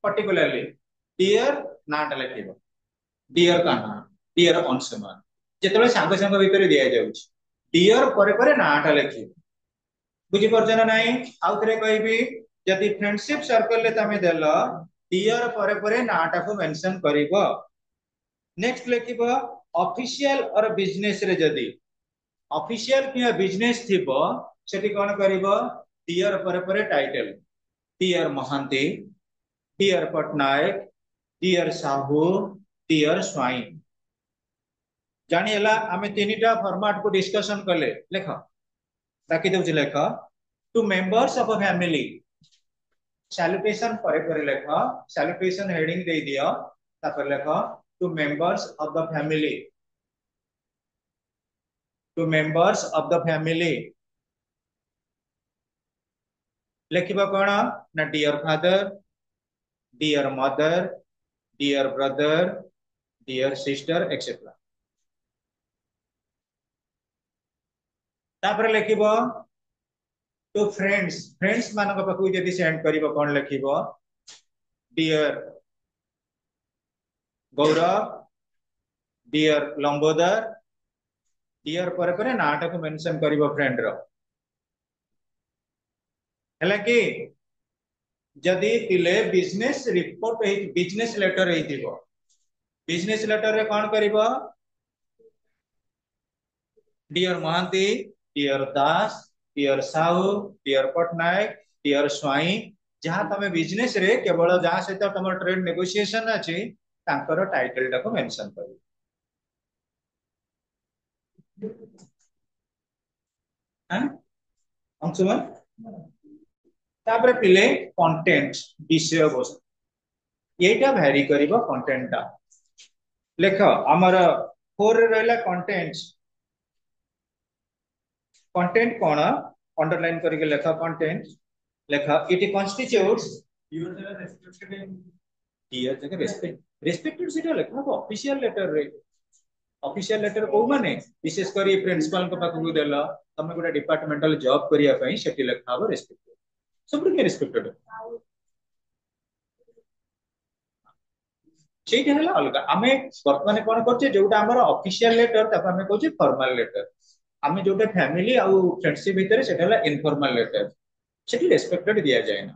पर्टिकुलरली डियर नाटा लिखिबो डियर काना डियर अंशमान जेतले सांग सांग भीतर दिया जाउछ डियर परे परे नाटा लिखिबो बुझी परछ ना नाही आउ थरे कहबी जदि फ्रेंडशिप सर्कल ले तमे देलो डियर परे परे नाटा को मेंशन करिवो नेक्स्ट लिखिबो ऑफिशियल और बिजनेस रे जदि ऑफिशियल कि बिजनेस थिबो सेठी कोन करिवो डियर परे परे title dear Mohanty dear Patnaik dear Sahu dear Swain जानी हला हमें तीनटा फॉर्मेट को डिस्कशन करले लेख ताकि दउछ लेख to members of a family salutation परे परे लेख सैल्यूटेशन हेडिंग दे दियो तापर लेख to members of the family to members of the family लिखिबा कोन ना dear father dear mother dear brother dear sister etcetera तापर लिखिबो टू फ्रेंड्स मानक पाखु जदि सेंड करिवो कोन लिखिबो dear Gaurav dear Lambodar dear पर पर नाटा को मेंशन करिवो फ्रेंड रो हला कि जदि पिले बिजनेस रिपोर्ट बिजनेस लेटर हेतिबो बिजनेस लेटर रे कोन करिवो dear Mohanty dear Das dear Sahu dear Patnaik dear Swain जहां तमे बिजनेस रे केवल जहां से तम ट्रेड नेगोशिएशन अछि तांकर टाइटल टा को मेंशन करिवो हां अंशुमन तापर पिले कंटेंट विषय वस्तु एटा वेरी करिवो कंटेंट टा लेख हमर 4 रे रहला कंटेंट कोन अंडरलाइन करके लेख कंटेंट लेख इट कॉन्स्टिट्यूट्स डियर जगह रेस्पेक्टेड सेटा लेख ऑफिशियल लेटर को माने विशेष करी प्रिंसिपल को पाखु देला तमे गोटा डिपार्टमेंटल जॉब करिया पई सेटी लेखा हो रेस्पेक्टेड सब के रेस्पेक्टेड सेटा हला अलगा हमें वर्तमान कोन करछे जोटा हमर ऑफिशियल लेटर ताको हमें कहछे फॉर्मल लेटर हमें जोटा फैमिली आ फ्रेंडशिप भीतर सेटा हला इनफॉर्मल लेटर सेटी रेस्पेक्टेड दिया जाय ना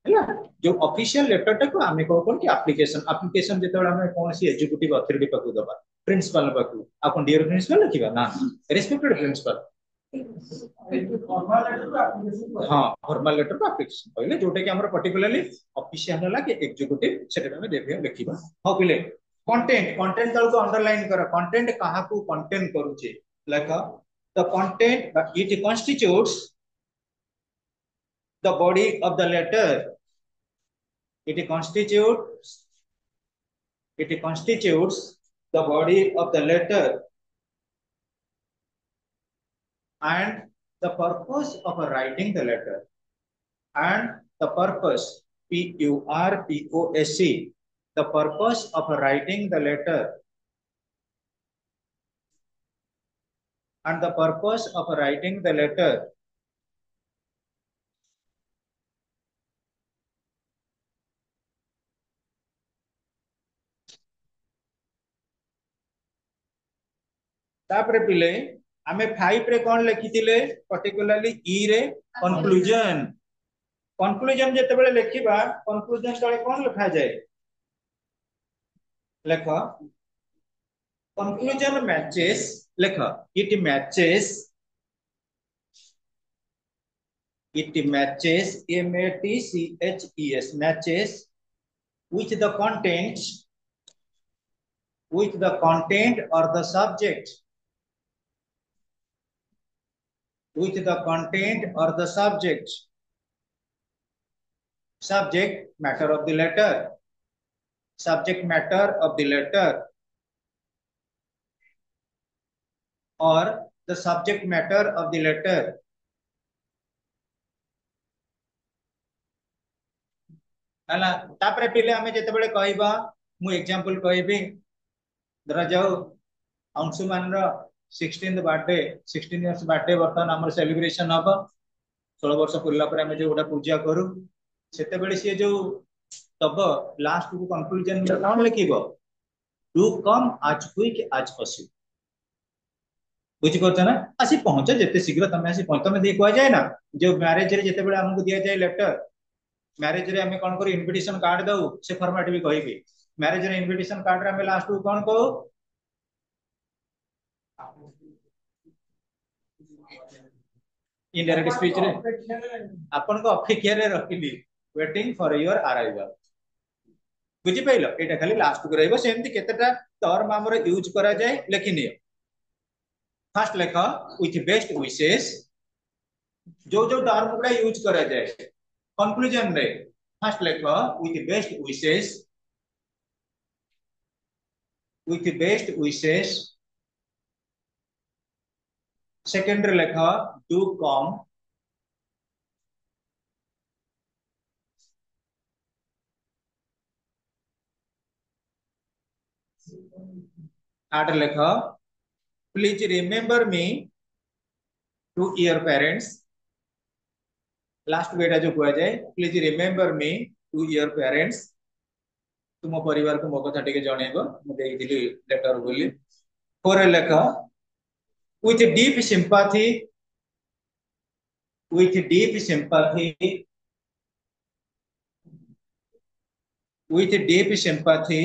हला जो ऑफिशियल लेटर टा को हमें कोन कि एप्लीकेशन जेतोला हमें कोन सी एग्जीक्यूटिव अथॉरिटी पाखु दबा प्रिंसिपल पाखु आपन डियर प्रिंसिपल लिखिबा ना रेस्पेक्टेड प्रिंसिपल हाँ फॉर्मल लेटर को एप्लीकेशन कहले जोटा कि हमर पर्टिकुलरली ऑफिशियल हला कि एग्जीक्यूटिव सेटा में देबे लिखिबा हो पिले कंटेंट तल को अंडरलाइन कर कंटेंट कहा को कंटेन करूचे like the content it constitutes the body of the letter it constitutes the body of the letter and the purpose of writing the letter and the purpose purpose the purpose of writing the letter and the purpose of writing the letter तापर पिले हमें 5 रे कोन लिखितिले पर्टिकुलरली ई रे कंक्लूजन जते बेले लिखिबा कंक्लूजन तळे कोन लिखा जाय लेख कंक्लूजन मैचेस लेख it matches matches matches with the content or the subject with the content or the subject matter of the letter, subject matter of the letter, or the subject matter of the letter. हला तापरे पिले हमें जते बेले कहबा मु एग्जांपल कहबी धरा जाओ अंशुमान रो 16th बर्थडे 16 इयर्स बर्थडे बर्तन हमर सेलिब्रेशन हबो 16 वर्ष पुरला पर हमें जो गोटा पूजा करू सेते बेले से जो तब लास्ट को कंक्लूजन में कोन लिखिबो टू कम आज क्विक आज पॉसिबल बुझी पड़ता ना आसी पहुंच जिते शीघ्र तुम आसी पहुंच तुम कह जाए ना जो मैरेज रे जिते बेले हमको दिया जाए लेटर मैरेज रे हमें कोन करू इनविटेशन कार्ड दउ से फॉर्मेट भी कहिबी मैरेज रे इनविटेशन कार्ड रे हमें लास्ट को कोन कहू इनडायरेक्ट स्पीच रे अपन को अपेक्षा रे रखिली वेटिंग फॉर योर अराइवल बुझी पाइलो एटा खाली लास्ट को रहबो सेमती केतेटा टर्म हमर यूज करा जाए लेखिनियो फर्स्ट लेख विथ बेस्ट विशेस जो जो टर्म गुडा यूज करा जाए कंक्लूजन रे फर्स्ट लेख विथ बेस्ट विशेस सेकेंड लेख डू कम थर्ड लेख please remember me to your parents last बेटा जो कह जाए please remember me to your parents तुम परिवार को मो कथा टिके जणेबो मुझे लेटर बोली फोर लेख with deep sympathy with deep sympathy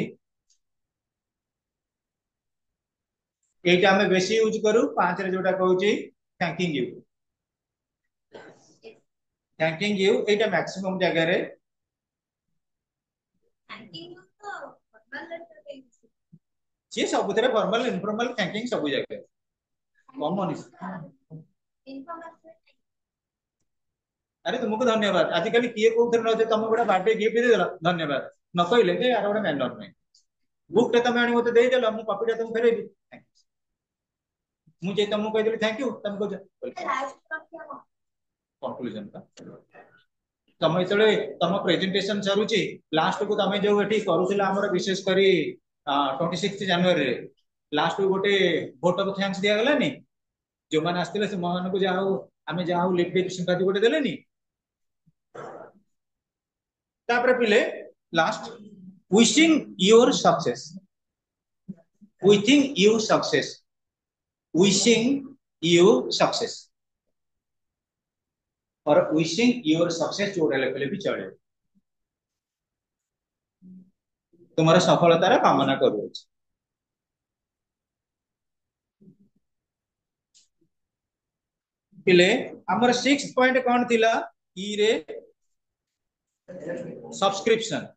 एटा हमें बेसी यूज करू पांच रे जोटा कहूची थैंकिंग यू एटा मैक्सिमम जगह रे थैंकिंग यू तो फॉर्मल लेटर पे जे सब तरह फॉर्मल इनफॉर्मल थैंकिंग सब जगह कॉमन इनफॉर्मेशन अरे तुमको धन्यवाद आजिकल किए को उधर न तुम गोटा बर्थडे गिफ्ट दे देला धन्यवाद न कहले जे यार गोटा मैनर नहीं बुक टे तुम आनी मते दे देला मु कॉपी टे तुम फेरेबी मुझे तुमको कह दिली थैंक यू तुमको कंक्लूजन का तुम इतले तुम प्रेजेंटेशन सरुची लास्ट को तुम जो एठी करूथिला हमर विशेष करी 26 जनवरी रे लास्ट को गोटे वोट ऑफ थैंक्स दिया गला नी जो मान आस्तिले से मान को जाऊ हमें जाऊ लिप सिंपैथी गोटे देले नी तापर पिले last wishing your success wishing you success wishing you success और wishing your success जोड़ा लेखले भी चले तुम्हारा सफलतार कामना करू पिले हमर 6 पॉइंट कोन थिला ई रे सब्सक्रिप्शन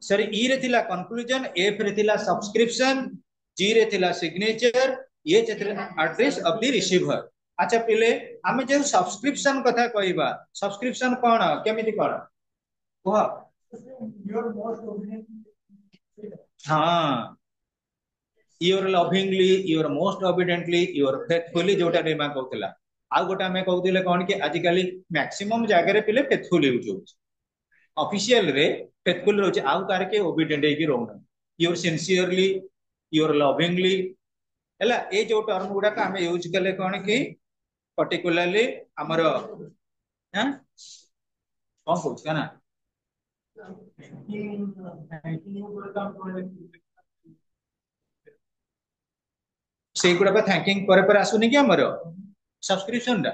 सॉरी ई रे थिला कंक्लूजन एफ रे थिला सब्सक्रिप्शन जी रे थिला सिग्नेचर ये एड्रेस ऑफ द रिसीवर अच्छा पिले आमे जे सब्सक्रिप्शन कथा कहबा सब्सक्रिप्शन कोन केमिति कोन कह हां your lovingly your most ओबीडिएंटली your faithfully जोटा रेमा कहतला आ गोटा हमें कहतिले कोन कि आजिकली मैक्सिमम जगह रे पिले फेथफुल यूज होछ ऑफिशियल रे फेथफुल रोज आउ कार के ओबीडिएंट हे कि रहना योर सिंसियरली योर लविंगली हैला ए जो टर्म गुडा का हमें यूज कले कोन कि पर्टिकुलरली हमर हैं कोन कहछ ना से गुडा का थैंकिंग पर आसुनी कि हमर सब्सक्रिप्शन दा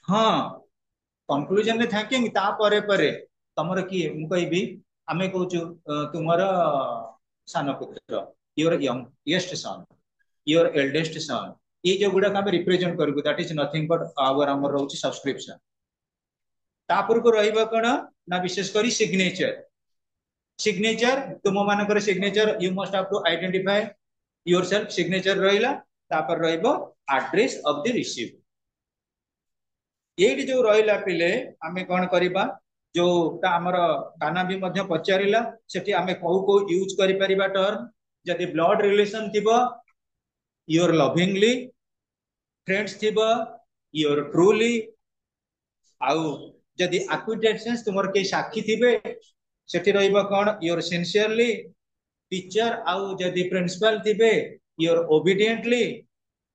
हां कंक्लूजन रे थैंकिंग ता परे तमर की मु कहबी आमे कहूछु तुमर सान पुत्र your youngest son your eldest son ये जो गुडा का रिप्रेजेंट करबो that is nothing but our हमर रहउची सब्सक्रिप्शन तापर को रहइबा कोन ना विशेष करी सिग्नेचर तुम मानकर signature you must have to identify yourself signature रहिला तापर रहइबो एड्रेस ऑफ द रिसीव एडी जो रहिला पिले आमे कोन करिबा जो ता हमर काना भी मध्य पचारिला सेठी आमे को यूज करि परिबा टर्म जदि ब्लड रिलेशन थिबो योर लविंगली फ्रेंड्स थिबो योर ट्रूली आउ जदि एक्विटेंसेस तुमर के साक्षी थिबे सेठी रहइबो कोन योर सिंसियरली टीचर आउ जदि प्रिंसिपल थिबे योर ओबीडिएंटली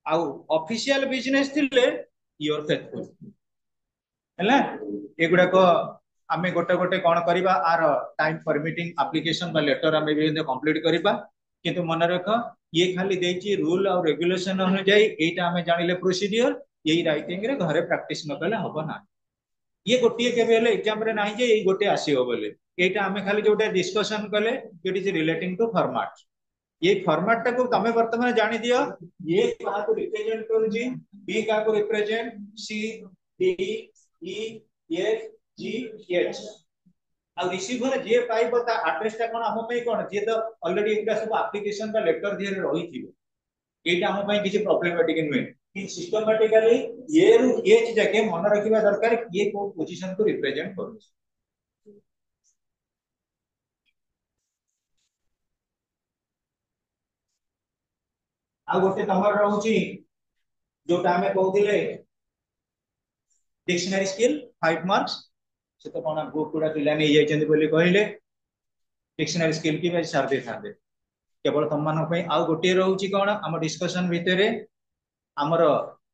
आउ ऑफिशियल बिजनेस थिले योर फेथफुल हैला एगुडा को आमे गोटे गोटे कोन करिबा आर टाइम परमिटिंग एप्लीकेशन बा लेटर आमे भी कंप्लीट करिबा किंतु मन रख ये खाली देची रूल और रेगुलेशन अनुसार एटा आमे जानिले प्रोसीजर यही राइटिंग रे घरे प्रैक्टिस न कले हबो ना ये गोटे केबे ले एग्जाम रे नाही जे ये गोटे आसीओ बोले एटा आमे खाली जोटा डिस्कशन कले it is relating to format ये फॉर्मेट को तमे वर्तमान जानि दियो ये का को रिप्रेजेंट करूची बी का को represent C D E F G H आ रिसीवर जे पाइबो ता एड्रेस ता कोन हम पे कोन जे तो ऑलरेडी एकटा सब एप्लीकेशन का लेटर दिए रही थी एटा हम पे किसी प्रॉब्लमेटिक नुए कि सिस्टमैटिकली ये रु एच जगह मन रखिबा दरकार ये को पोजीशन को रिप्रेजेंट करू आ गोटे तमर रहउची जोटा हमें कहउथिले डिक्शनरी स्किल 5 मार्क्स से तो कोना ग्रुप पूरा पिला नै जायछन बोली कहिले डिक्शनरी स्किल की भाई सार दे थांदे केवल तुम मान पे आ गोटे रहउची कोन हम डिस्कशन भितरे हमर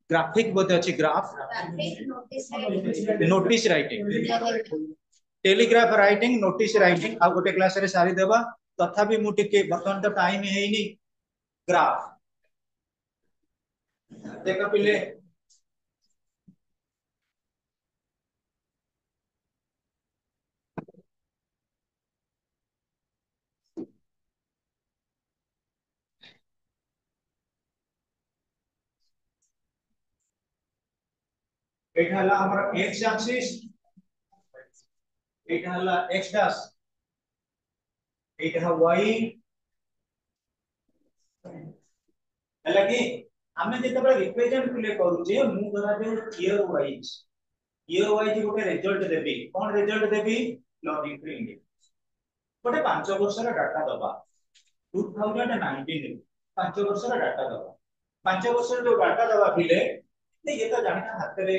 ग्राफिक बोते अछि graph notice writing telegraph writing notice writing आ गोटे क्लास रे सारी देबा तथापि मु टिके बर्तन तो टाइम हेइनी ग्राफ देखा पिले एटा हला हमर x एक्सिस एटा हला x डैश एटा है y हला कि हमें जेते बड़ा रिप्रेजेंट प्ले करू जे मु धरा जे ईयर वाइज गोटे result Devi cone result Devi login to India गोटे 5 वर्ष रा डाटा दबा 2019 5 वर्ष रा डाटा दबा 5 वर्ष रा जो डाटा दबा पिले ये तो जानिना हाथ रे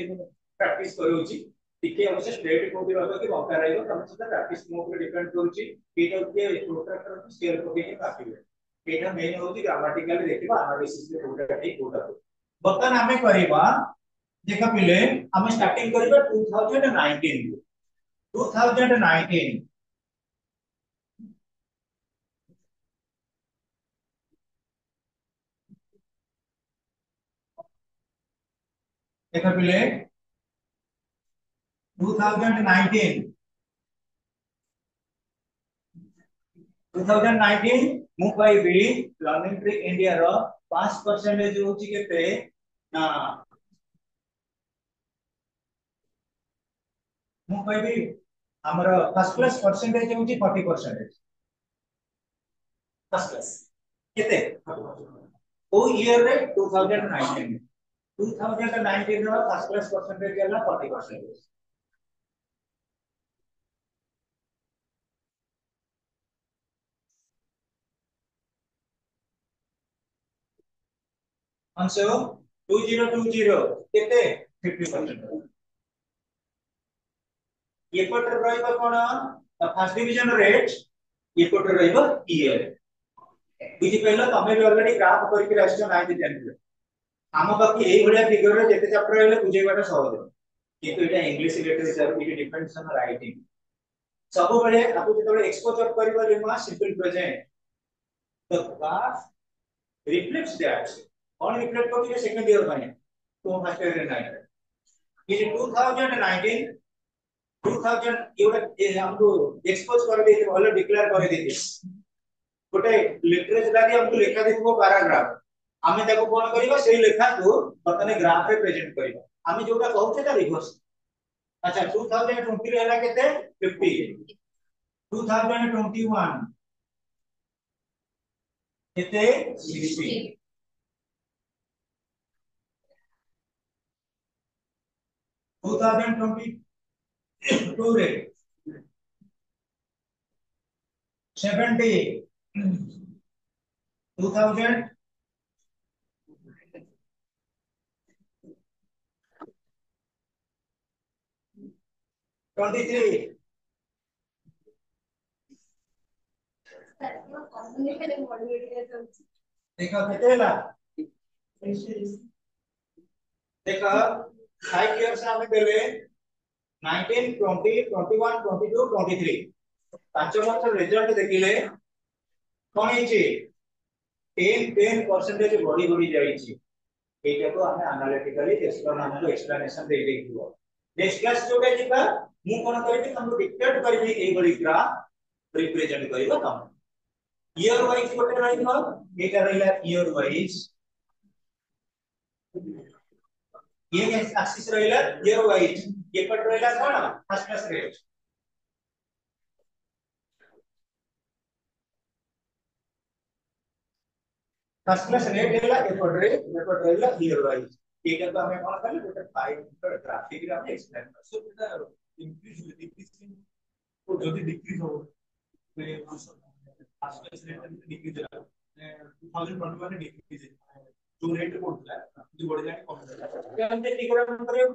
प्रैक्टिस करूची टिके अवश्य स्ट्रेट को भी रहबो कि बंका रहबो तब से प्रैक्टिस मो पे डिपेंड करूची एटा के प्रोट्रैक्टर स्केल को के काफी एटा मेन होची ग्रामेटिकली देखिबा एनालिसिस रे कोटा ठीक कोटा बतन हमें करबा देखा पिले हमें स्टार्टिंग करबा 2019 देखा पिले 2019 मु पाइबी लर्निंग ट्री इंडिया रो 5% होची केते ना मु पाइबी हमर फर्स्ट क्लास परसेंटेज होची 40% फर्स्ट क्लास केते ओ ईयर रे 2019 रो फर्स्ट क्लास परसेंटेज गेला 40% आंसर 2020 केते 50% ये पटर रहइबा कोन फर्स्ट डिवीजन रेट ये पटर रहइबा ईयर बुझि पहिलो तमे भी ऑलरेडी ग्राफ करके राष्ट्र 9 10 हम बाकी एई भलिया फिगर रे जेते चैप्टर रहले बुझेबाटा सहज किंतु एटा English literature it depends on writing सब बळे आपु जेतबे एक्सपोजर करबा lemma simple present the graph reflects that कौन रिफ्लेक्ट करती है सेकंड ईयर में तो फर्स्ट ईयर में नहीं ये 2019 2000 एवढे हमको एक्सपोज कर देते भले डिक्लेयर कर देते गोटे लिटरेचर लागी हमको लेखा देथिबो पैराग्राफ आमे ताको कोन करबा सेही लेखा को बतने ग्राफ रे प्रेजेंट करबा आमे जोटा कहउछे ता रिवर्स अच्छा 2020 रे हला केते 50 2021 केते 60 2022 रे 70 2000 23 देखो केते हला देखो 5 इयर्स हमें देले 19 20 21 22 23 पांच वर्ष रिजल्ट देखिले कोन हिची 10% बढ़ी बढ़ी जाईची एटा को हमें एनालिटिकली एक्सप्लेनेशन दे देखिबो नेक्स्ट क्लास जोटा जिबा मु कोन करबी हमको डिक्टेट करबी ए बड़ी ग्राफ रिप्रेजेंट करिवो तम ईयर वाइज गोटे रहिबो एटा रहिला ईयर वाइज ये एक्सिस रहिला ईयर वाइज ये पट रहिला कोन first class rate first class rate हैला एपट रहिला ईयर वाइज एटा तो हमें कोन करले गोटे फाइव ग्राफिक रे हम एक्सप्लेन कर सो एटा इंक्रीज डिक्रीजिंग और जदी डिक्रीज हो फर्स्ट क्लास रेट डिक्रीज है 2021 में डिक्रीज जो रेट पड़ता है जो बढ़ जाए कम हो जाए हम टिकर करियो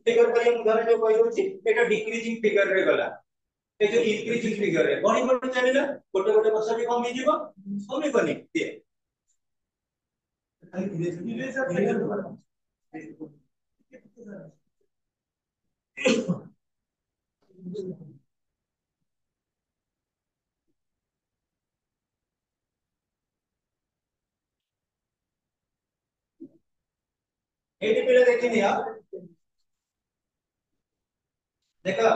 टिकर करियो उदाहरण जो कहि होची एटा डिक्रीजिंग फिगर रे गला ए जो इंक्रीजिंग फिगर रे बणी बणी चलिला गोटे गोटे वर्ष भी कम हिजिबो कमी बनी दे एटी पिला देखि दिया देखो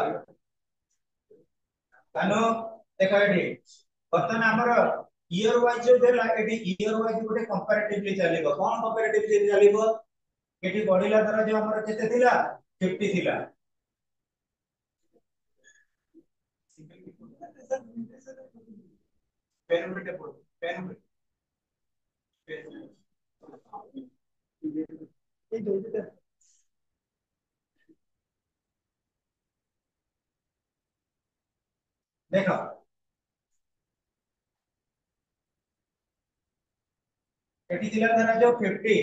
कानो देखो एटी बर्तन हमर ईयर वाइज जो देला एटी ईयर वाइज गोटे कंपैरेटिवली चलेबो कोन कंपैरेटिवली चलेबो एटी बढ़िला द्वारा जो हमर केते थिला 50 थिला पेन मिटे पड़ पेन देखो एटी थिला द्वारा जो 50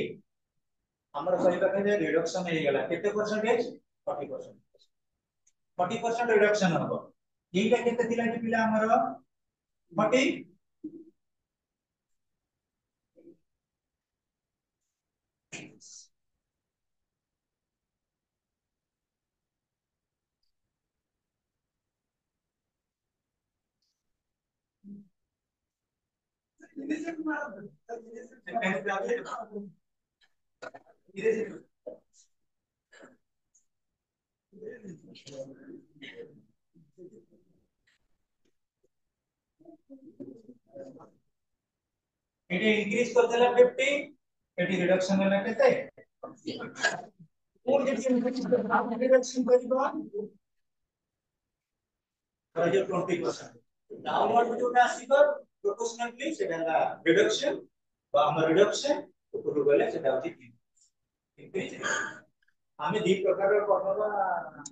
हमर कहबा के रिडक्शन हे गेला केते परसेंटेज 40% रिडक्शन हबो एटा केते थिला कि पिला हमर 40 एटी इंक्रीज कर देला 50 एटी रिडक्शन होला केते और जब रिडक्शन करिबो तो जो 20% डाउनवर्ड जोटा आसीबो प्रोपोर्शनली सेटा रिडक्शन बा हम रिडक्शन ऊपर गले सेटा होची इंक्रीज हमें दी प्रकार